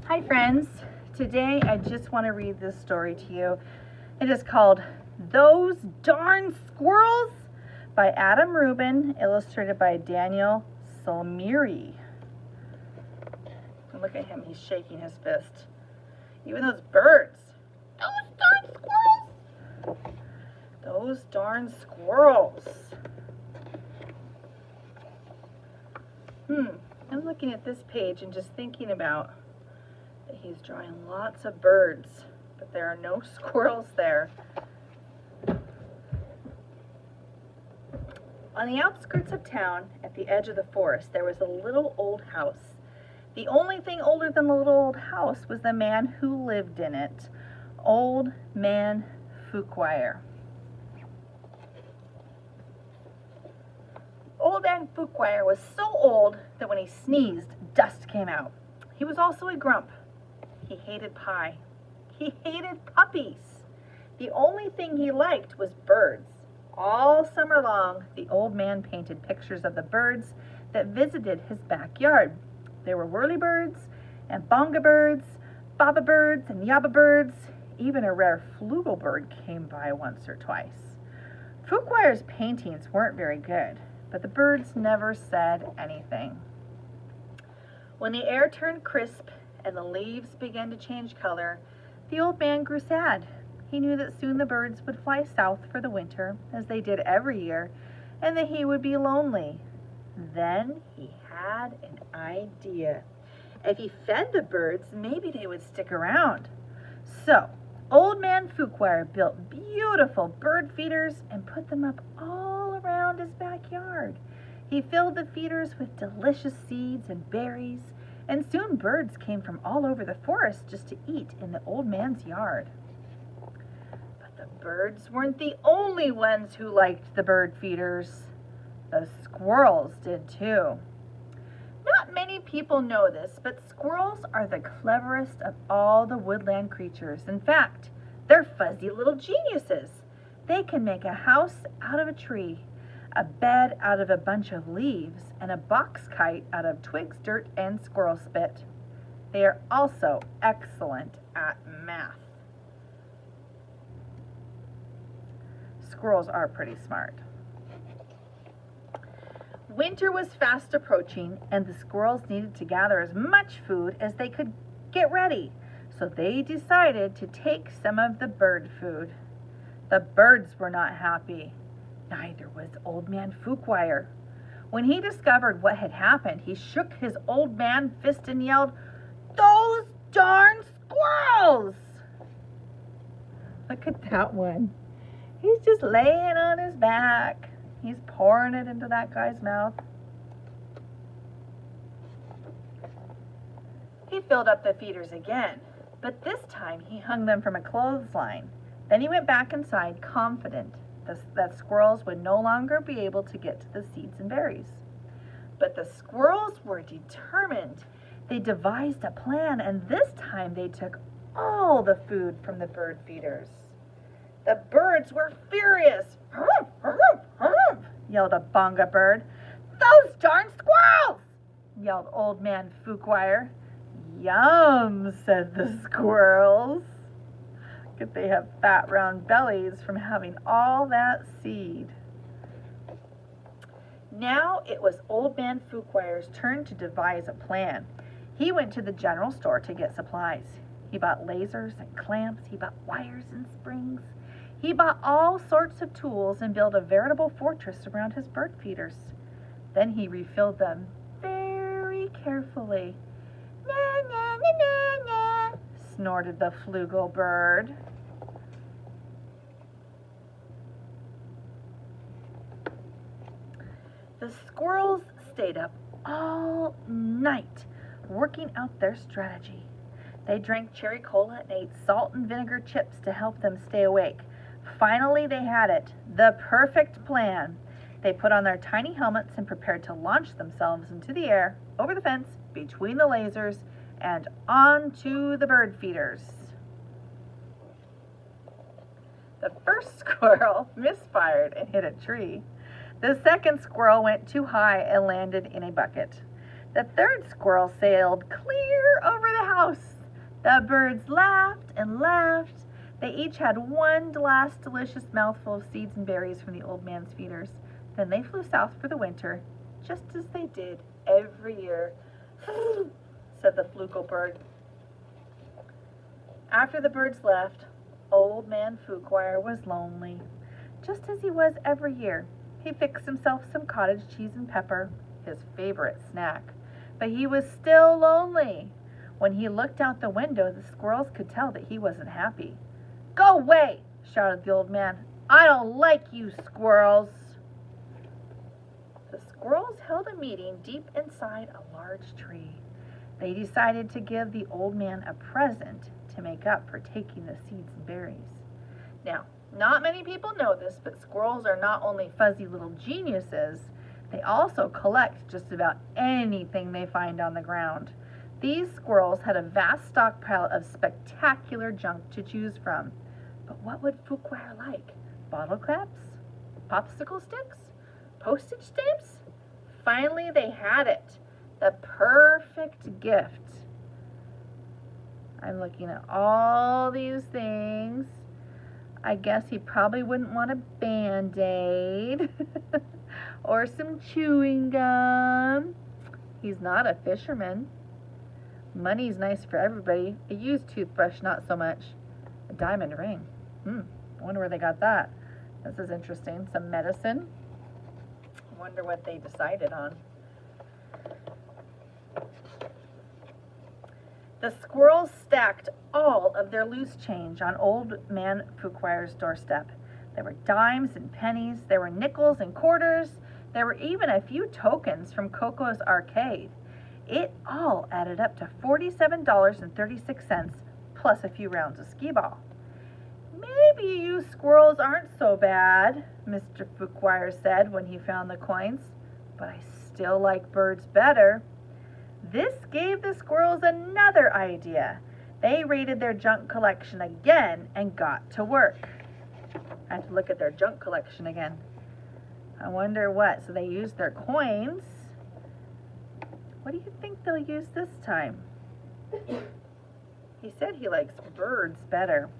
Hi friends, today I just want to read this story to you. It is called Those Darn Squirrels by Adam Rubin, illustrated by Daniel Salmiri. Look at him, he's shaking his fist. Even those birds. Those darn squirrels! Those darn squirrels. I'm looking at this page and just thinking about that he's drawing lots of birds, but there are no squirrels there. On the outskirts of town, at the edge of the forest, there was a little old house. The only thing older than the little old house was the man who lived in it, Old Man Fuquire. Old Man Fuquire was so old that when he sneezed, dust came out. He was also a grump. He hated pie. He hated puppies. The only thing he liked was birds. All summer long, the old man painted pictures of the birds that visited his backyard. There were whirlybirds and bonga birds, baba birds and yaba birds. Even a rare flugelbird came by once or twice. Fuquire's paintings weren't very good, but the birds never said anything. When the air turned crisp and the leaves began to change color, the old man grew sad. He knew that soon the birds would fly south for the winter, as they did every year, and that he would be lonely. Then he had an idea. If he fed the birds, maybe they would stick around. So, Old Man Fuquire built beautiful bird feeders and put them up all around his backyard. He filled the feeders with delicious seeds and berries, and soon birds came from all over the forest just to eat in the old man's yard. But the birds weren't the only ones who liked the bird feeders. The squirrels did too. Not many people know this, but squirrels are the cleverest of all the woodland creatures. In fact, they're fuzzy little geniuses. They can make a house out of a tree, a bed out of a bunch of leaves, and a box kite out of twigs, dirt, and squirrel spit. They are also excellent at math. Squirrels are pretty smart. Winter was fast approaching, and the squirrels needed to gather as much food as they could get ready, so they decided to take some of the bird food. The birds were not happy. Neither was Old Man Fuquire. When he discovered what had happened, he shook his old man fist and yelled, "Those darn squirrels!" Look at that one. He's just laying on his back. He's pouring it into that guy's mouth. He filled up the feeders again, but this time he hung them from a clothesline. Then he went back inside, confident that squirrels would no longer be able to get to the seeds and berries. But the squirrels were determined. They devised a plan, and this time they took all the food from the bird feeders. The birds were furious. "Hurrumph, hurrumph, hurrumph," yelled a bonga bird. "Those darn squirrels!" yelled Old Man Fuquire. "Yum," said the squirrels. Could they have fat round bellies from having all that seed? Now it was Old Man Fuquire's turn to devise a plan. He went to the general store to get supplies. He bought lasers and clamps. He bought wires and springs. He bought all sorts of tools and built a veritable fortress around his bird feeders. Then he refilled them very carefully. "Na, na, na, na, na," snorted the flugel bird. The squirrels stayed up all night working out their strategy. They drank cherry cola and ate salt and vinegar chips to help them stay awake. Finally, they had it, the perfect plan. They put on their tiny helmets and prepared to launch themselves into the air, over the fence, between the lasers, and onto the bird feeders. The first squirrel misfired and hit a tree. The second squirrel went too high and landed in a bucket. The third squirrel sailed clear over the house. The birds laughed and laughed. They each had one last delicious mouthful of seeds and berries from the old man's feeders. Then they flew south for the winter, just as they did every year, said the flugelbird. After the birds left, Old Man Fuquire was lonely, just as he was every year. He fixed himself some cottage cheese and pepper, his favorite snack, but he was still lonely. When he looked out the window, the squirrels could tell that he wasn't happy. "Go away!" shouted the old man. "I don't like you, squirrels." The squirrels held a meeting deep inside a large tree. They decided to give the old man a present to make up for taking the seeds and berries. Now, not many people know this, but squirrels are not only fuzzy little geniuses, they also collect just about anything they find on the ground. These squirrels had a vast stockpile of spectacular junk to choose from. But what would Fuquire like? Bottle caps? Popsicle sticks? Postage stamps? Finally, they had it. The perfect gift. I'm looking at all these things. I guess he probably wouldn't want a Band-Aid or some chewing gum. He's not a fisherman. Money's nice for everybody. A used toothbrush, not so much. A diamond ring. I wonder where they got that. This is interesting. Some medicine. I wonder what they decided on. The squirrels stacked all of their loose change on Old Man Fuquire's doorstep. There were dimes and pennies. There were nickels and quarters. There were even a few tokens from Coco's arcade. It all added up to $47.36 plus a few rounds of skee-ball. "Maybe you squirrels aren't so bad," Mr. Fuquire said when he found the coins, "but I still like birds better." This gave the squirrels another idea. They raided their junk collection again and got to work. I have to look at their junk collection again. I wonder what. So they used their coins. What do you think they'll use this time? He said he likes birds better.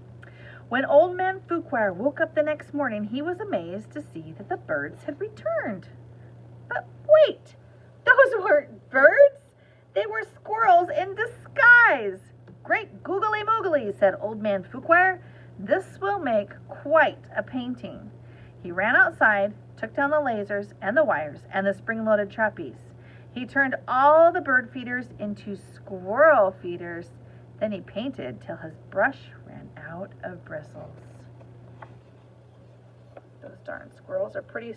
When Old Man Fuquire woke up the next morning, he was amazed to see that the birds had returned. But wait, those weren't birds. They were squirrels in disguise. "Great googly moogly," said Old Man Fuquire. "This will make quite a painting." He ran outside, took down the lasers and the wires and the spring-loaded trapeze. He turned all the bird feeders into squirrel feeders. Then he painted till his brush ran out of bristles. Those darn squirrels are pretty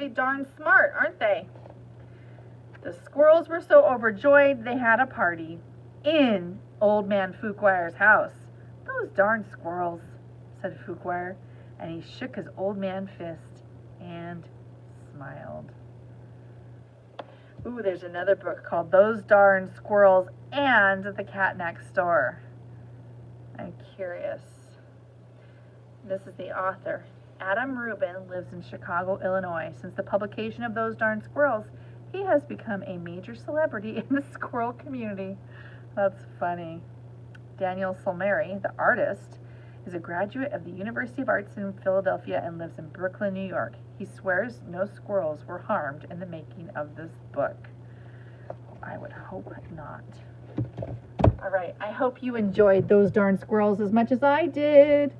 darn smart, aren't they? The squirrels were so overjoyed they had a party in Old Man Fuquire's house. "Those darn squirrels," said Fuquire, and he shook his old man fist and smiled. Ooh, there's another book called Those Darn Squirrels and the Cat Next Door. I'm curious. This is the author. Adam Rubin lives in Chicago, Illinois. Since the publication of Those Darn Squirrels, he has become a major celebrity in the squirrel community. That's funny. Daniel Solmeri, the artist, is a graduate of the University of Arts in Philadelphia and lives in Brooklyn, New York. He swears no squirrels were harmed in the making of this book. I would hope not. All right, I hope you enjoyed Those Darn Squirrels as much as I did.